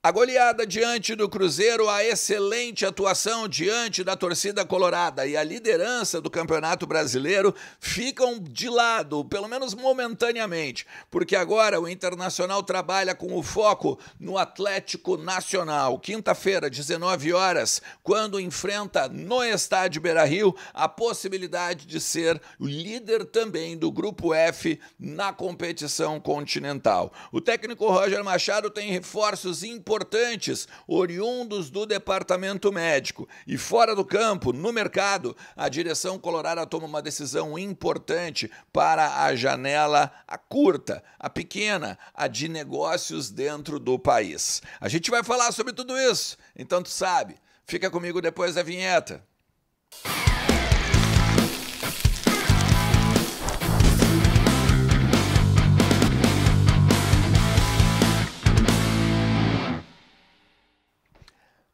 A goleada diante do Cruzeiro, a excelente atuação diante da torcida colorada e a liderança do Campeonato Brasileiro ficam de lado, pelo menos momentaneamente, porque agora o Internacional trabalha com o foco no Atlético Nacional. Quinta-feira, 19 horas, quando enfrenta no estádio Beira-Rio a possibilidade de ser o líder também do Grupo F na competição continental. O técnico Roger Machado tem reforços importantes, oriundos do departamento médico. E fora do campo, no mercado, a direção colorada toma uma decisão importante para a janela curta, a pequena, a de negócios dentro do país. A gente vai falar sobre tudo isso, então tu sabe. Fica comigo depois da vinheta.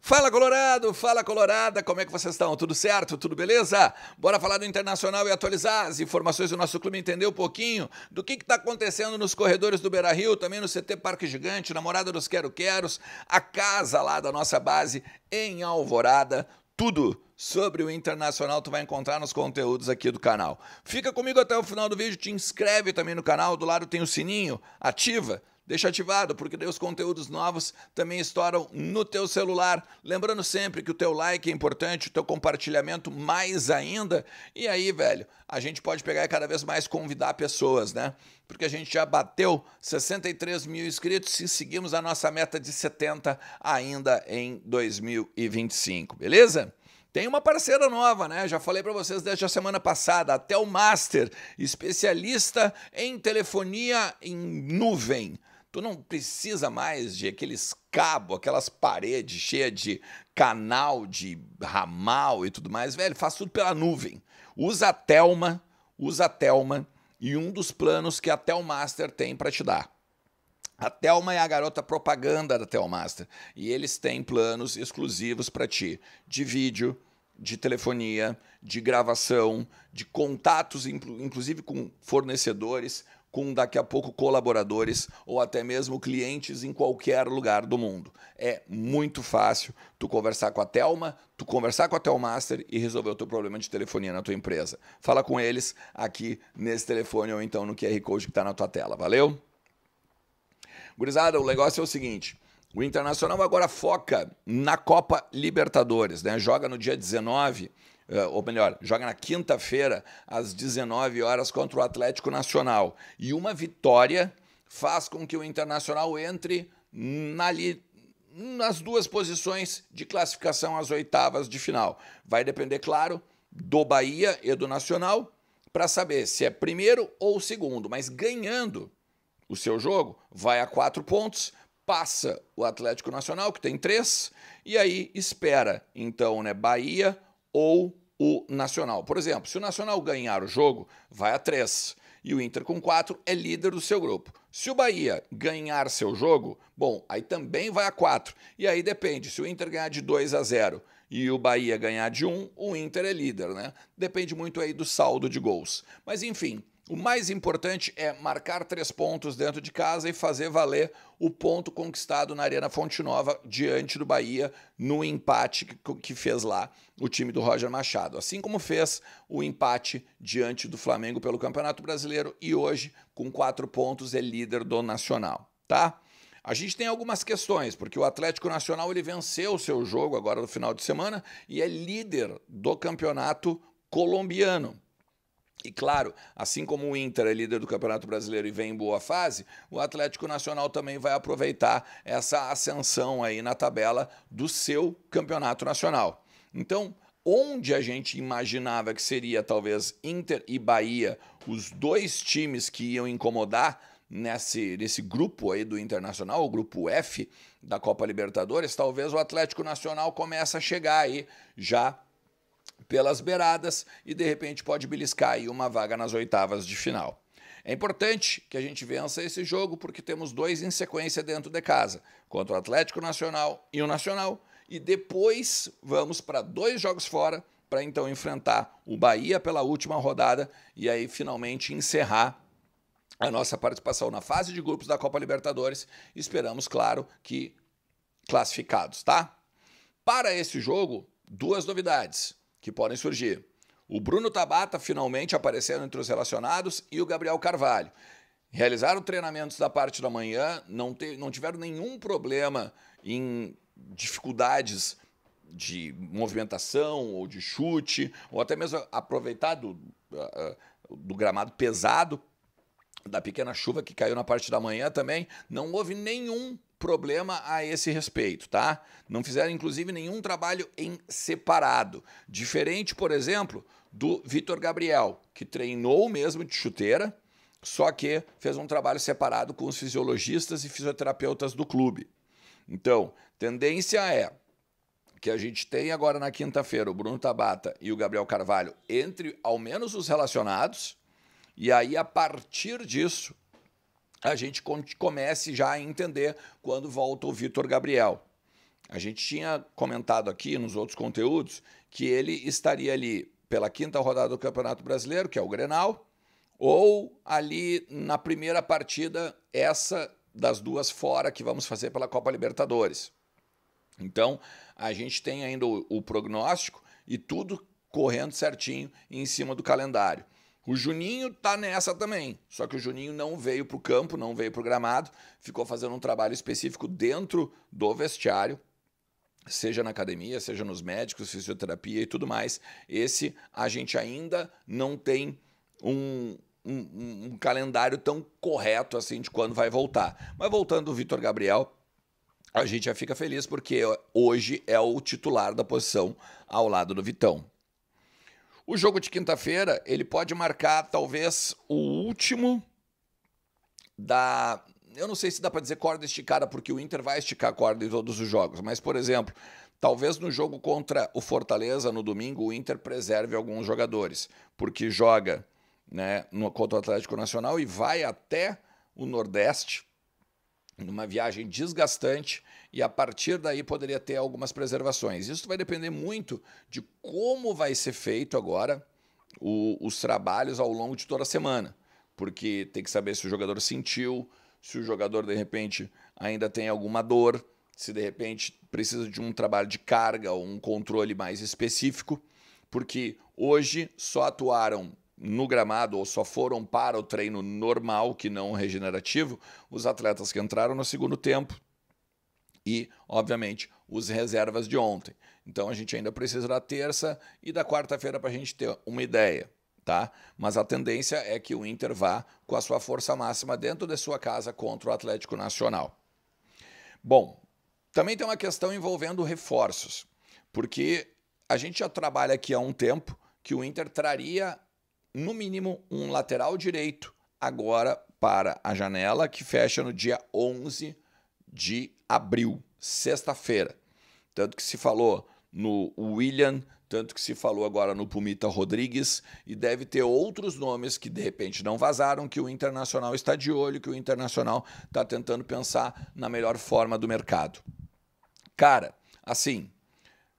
Fala Colorado, fala Colorada, como é que vocês estão? Tudo certo? Tudo beleza? Bora falar do Internacional e atualizar as informações do nosso clube, entender um pouquinho do que está acontecendo nos corredores do Beira-Rio, também no CT Parque Gigante, na Morada dos Quero-Queros, a casa lá da nossa base em Alvorada, tudo sobre o Internacional tu vai encontrar nos conteúdos aqui do canal. Fica comigo até o final do vídeo, te inscreve também no canal, do lado tem o sininho, ativa. Deixa ativado, porque daí os conteúdos novos também estouram no teu celular. Lembrando sempre que o teu like é importante, o teu compartilhamento mais ainda. E aí, velho, a gente pode pegar e cada vez mais convidar pessoas, né? Porque a gente já bateu 63 mil inscritos e seguimos a nossa meta de 70 ainda em 2025, beleza? Tem uma parceira nova, né? Já falei para vocês desde a semana passada, a Telmaster, especialista em telefonia em nuvem. Tu não precisa mais de aqueles cabos, aquelas paredes cheias de canal, de ramal e tudo mais, velho, faz tudo pela nuvem. Usa a Telma e um dos planos que a Telmaster tem para te dar. A Telma é a garota propaganda da Telmaster e eles têm planos exclusivos para ti, de vídeo, de telefonia, de gravação, de contatos, inclusive com fornecedores, com daqui a pouco colaboradores ou até mesmo clientes em qualquer lugar do mundo. É muito fácil tu conversar com a Telma, tu conversar com a Telmaster e resolver o teu problema de telefonia na tua empresa. Fala com eles aqui nesse telefone ou então no QR Code que está na tua tela, valeu? Gurizada, o negócio é o seguinte, o Internacional agora foca na Copa Libertadores, né? Joga no dia 19, ou melhor, joga na quinta-feira, às 19 horas contra o Atlético Nacional. E uma vitória faz com que o Internacional entre nas duas posições de classificação às oitavas de final. Vai depender, claro, do Bahia e do Nacional para saber se é primeiro ou segundo, mas ganhando o seu jogo, vai a 4 pontos, passa o Atlético Nacional, que tem 3, e aí espera, então, né, Bahia ou o Nacional. Por exemplo, se o Nacional ganhar o jogo, vai a 3, e o Inter com 4 é líder do seu grupo. Se o Bahia ganhar seu jogo, bom, aí também vai a 4, e aí depende, se o Inter ganhar de 2-0 e o Bahia ganhar de 1, o Inter é líder, né? Depende muito aí do saldo de gols. Mas enfim, o mais importante é marcar 3 pontos dentro de casa e fazer valer o ponto conquistado na Arena Fonte Nova diante do Bahia no empate que fez lá o time do Roger Machado. Assim como fez o empate diante do Flamengo pelo Campeonato Brasileiro e hoje, com 4 pontos, é líder do Nacional, tá? A gente tem algumas questões, porque o Atlético Nacional ele venceu o seu jogo agora no final de semana e é líder do Campeonato Colombiano. E claro, assim como o Inter é líder do Campeonato Brasileiro e vem em boa fase, o Atlético Nacional também vai aproveitar essa ascensão aí na tabela do seu Campeonato Nacional. Então, onde a gente imaginava que seria talvez Inter e Bahia os dois times que iam incomodar nesse grupo aí do Internacional, o grupo F da Copa Libertadores, talvez o Atlético Nacional comece a chegar aí já pelas beiradas e de repente pode beliscar aí uma vaga nas oitavas de final. É importante que a gente vença esse jogo porque temos 2 em sequência dentro de casa, contra o Atlético Nacional e o Nacional, e depois vamos para 2 jogos fora para então enfrentar o Bahia pela última rodada e aí finalmente encerrar a nossa participação na fase de grupos da Copa Libertadores. Esperamos, claro, que classificados, tá? Para esse jogo, duas novidades que podem surgir. O Bruno Tabata finalmente aparecendo entre os relacionados e o Gabriel Carvalho. Realizaram treinamentos da parte da manhã, não tiveram nenhum problema em dificuldades de movimentação ou de chute, ou até mesmo aproveitar do gramado pesado, da pequena chuva que caiu na parte da manhã também. Não houve nenhum problema a esse respeito, tá? Não fizeram, inclusive, nenhum trabalho em separado. Diferente, por exemplo, do Vitor Gabriel, que treinou mesmo de chuteira, só que fez um trabalho separado com os fisiologistas e fisioterapeutas do clube. Então, tendência é que a gente tem agora na quinta-feira o Bruno Tabata e o Gabriel Carvalho entre ao menos os relacionados, e aí a partir disso a gente comece já a entender quando volta o Vitor Gabriel. A gente tinha comentado aqui nos outros conteúdos que ele estaria ali pela quinta rodada do Campeonato Brasileiro, que é o Grenal, ou ali na primeira partida, essa das duas fora que vamos fazer pela Copa Libertadores. Então, a gente tem ainda o prognóstico e tudo correndo certinho em cima do calendário. O Juninho tá nessa também, só que o Juninho não veio para o campo, não veio para o gramado, ficou fazendo um trabalho específico dentro do vestiário, seja na academia, seja nos médicos, fisioterapia e tudo mais. Esse a gente ainda não tem um calendário tão correto assim de quando vai voltar. Mas voltando o Vitor Gabriel, a gente já fica feliz porque hoje é o titular da posição ao lado do Vitão. O jogo de quinta-feira, ele pode marcar talvez o último da... Eu não sei se dá para dizer corda esticada, porque o Inter vai esticar a corda em todos os jogos, mas, por exemplo, talvez no jogo contra o Fortaleza no domingo, o Inter preserve alguns jogadores, porque joga, né, contra o Atlético Nacional e vai até o Nordeste, numa viagem desgastante, e a partir daí poderia ter algumas preservações. Isso vai depender muito de como vai ser feito agora os trabalhos ao longo de toda a semana, porque tem que saber se o jogador sentiu, se o jogador, de repente, ainda tem alguma dor, se, de repente, precisa de um trabalho de carga ou um controle mais específico, porque hoje só atuaram no gramado ou só foram para o treino normal, que não regenerativo, os atletas que entraram no segundo tempo e, obviamente, os reservas de ontem. Então, a gente ainda precisa da terça e da quarta-feira para a gente ter uma ideia, tá? Mas a tendência é que o Inter vá com a sua força máxima dentro de sua casa contra o Atlético Nacional. Bom, também tem uma questão envolvendo reforços, porque a gente já trabalha aqui há um tempo que o Inter traria no mínimo um lateral direito agora para a janela, que fecha no dia 11 de abril, sexta-feira. Tanto que se falou no William, tanto que se falou agora no Pumita Rodrigues, e deve ter outros nomes que de repente não vazaram, que o Internacional está de olho, que o Internacional está tentando pensar na melhor forma do mercado. Cara, assim,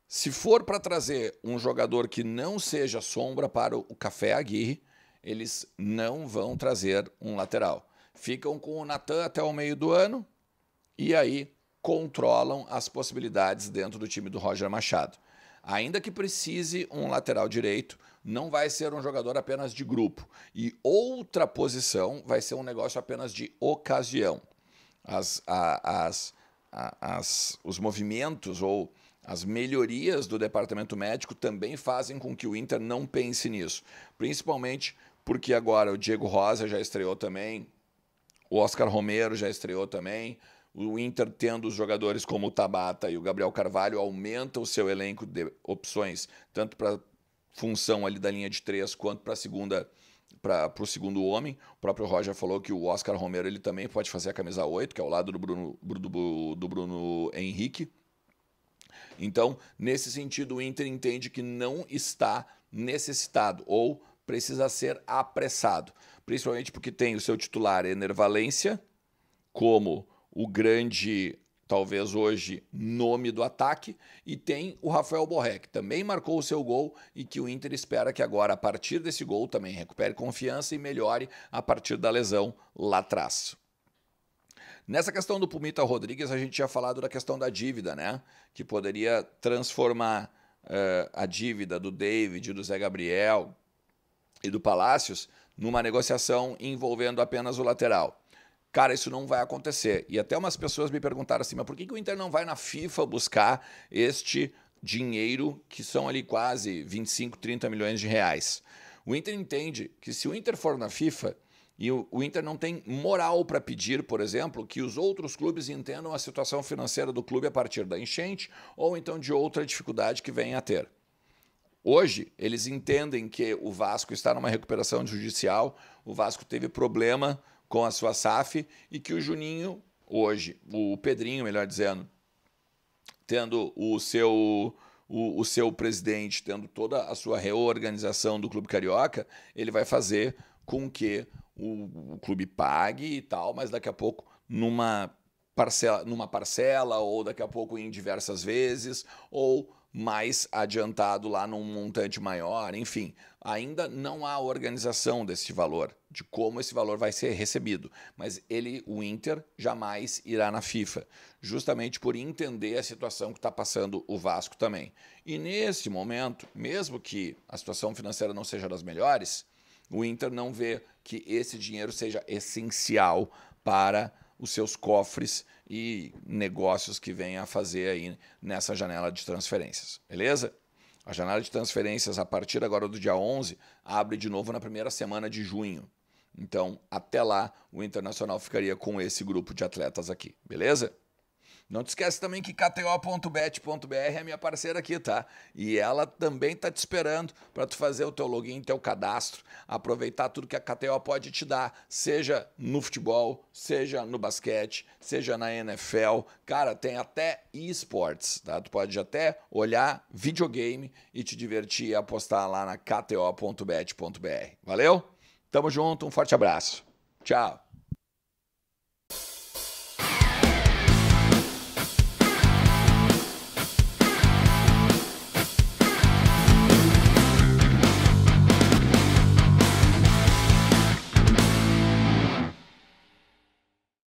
se for para trazer um jogador que não seja sombra para o Café Aguirre, eles não vão trazer um lateral. Ficam com o Natan até o meio do ano e aí controlam as possibilidades dentro do time do Roger Machado. Ainda que precise um lateral direito, não vai ser um jogador apenas de grupo. E outra posição vai ser um negócio apenas de ocasião. Os movimentos ou as melhorias do departamento médico também fazem com que o Inter não pense nisso. Principalmente porque agora o Diego Rosa já estreou também, o Oscar Romero já estreou também. O Inter, tendo os jogadores como o Tabata e o Gabriel Carvalho, aumenta o seu elenco de opções, tanto para a função ali da linha de 3, quanto para o segundo homem. O próprio Roger falou que o Oscar Romero ele também pode fazer a camisa 8, que é ao lado do Bruno Henrique. Então, nesse sentido, o Inter entende que não está necessitado ou precisa ser apressado, principalmente porque tem o seu titular Ener Valencia como o grande, talvez hoje, nome do ataque, e tem o Rafael Borré, que também marcou o seu gol e que o Inter espera que agora, a partir desse gol, também recupere confiança e melhore a partir da lesão lá atrás. Nessa questão do Pumita Rodrigues, a gente tinha falado da questão da dívida, né? Que poderia transformar a dívida do David, do Zé Gabriel e do Palácios numa negociação envolvendo apenas o lateral. Cara, isso não vai acontecer. E até umas pessoas me perguntaram assim, mas por que o Inter não vai na FIFA buscar este dinheiro, que são ali quase 25, 30 milhões de reais? O Inter entende que se o Inter for na FIFA, e o Inter não tem moral para pedir, por exemplo, que os outros clubes entendam a situação financeira do clube a partir da enchente ou então de outra dificuldade que venha a ter. Hoje, eles entendem que o Vasco está numa recuperação judicial, o Vasco teve problema com a sua SAF e que o Juninho, hoje, o Pedrinho, melhor dizendo, tendo o seu presidente, tendo toda a sua reorganização do Clube Carioca, ele vai fazer com que o clube pague e tal, mas daqui a pouco numa parcela ou daqui a pouco em diversas vezes, ou mais adiantado lá num montante maior, enfim, ainda não há organização desse valor, de como esse valor vai ser recebido, mas o Inter jamais irá na FIFA, justamente por entender a situação que está passando o Vasco também. E nesse momento, mesmo que a situação financeira não seja das melhores, o Inter não vê que esse dinheiro seja essencial para os seus cofres e negócios que venha a fazer aí nessa janela de transferências, beleza? A janela de transferências, a partir agora do dia 11, abre de novo na primeira semana de junho. Então, até lá, o Internacional ficaria com esse grupo de atletas aqui, beleza? Não te esquece também que kto.bet.br é minha parceira aqui, tá? E ela também tá te esperando para tu fazer o teu login, teu cadastro, aproveitar tudo que a KTO pode te dar, seja no futebol, seja no basquete, seja na NFL. Cara, tem até esportes, tá? Tu pode até olhar videogame e te divertir e apostar lá na kto.bet.br. Valeu? Tamo junto, um forte abraço. Tchau.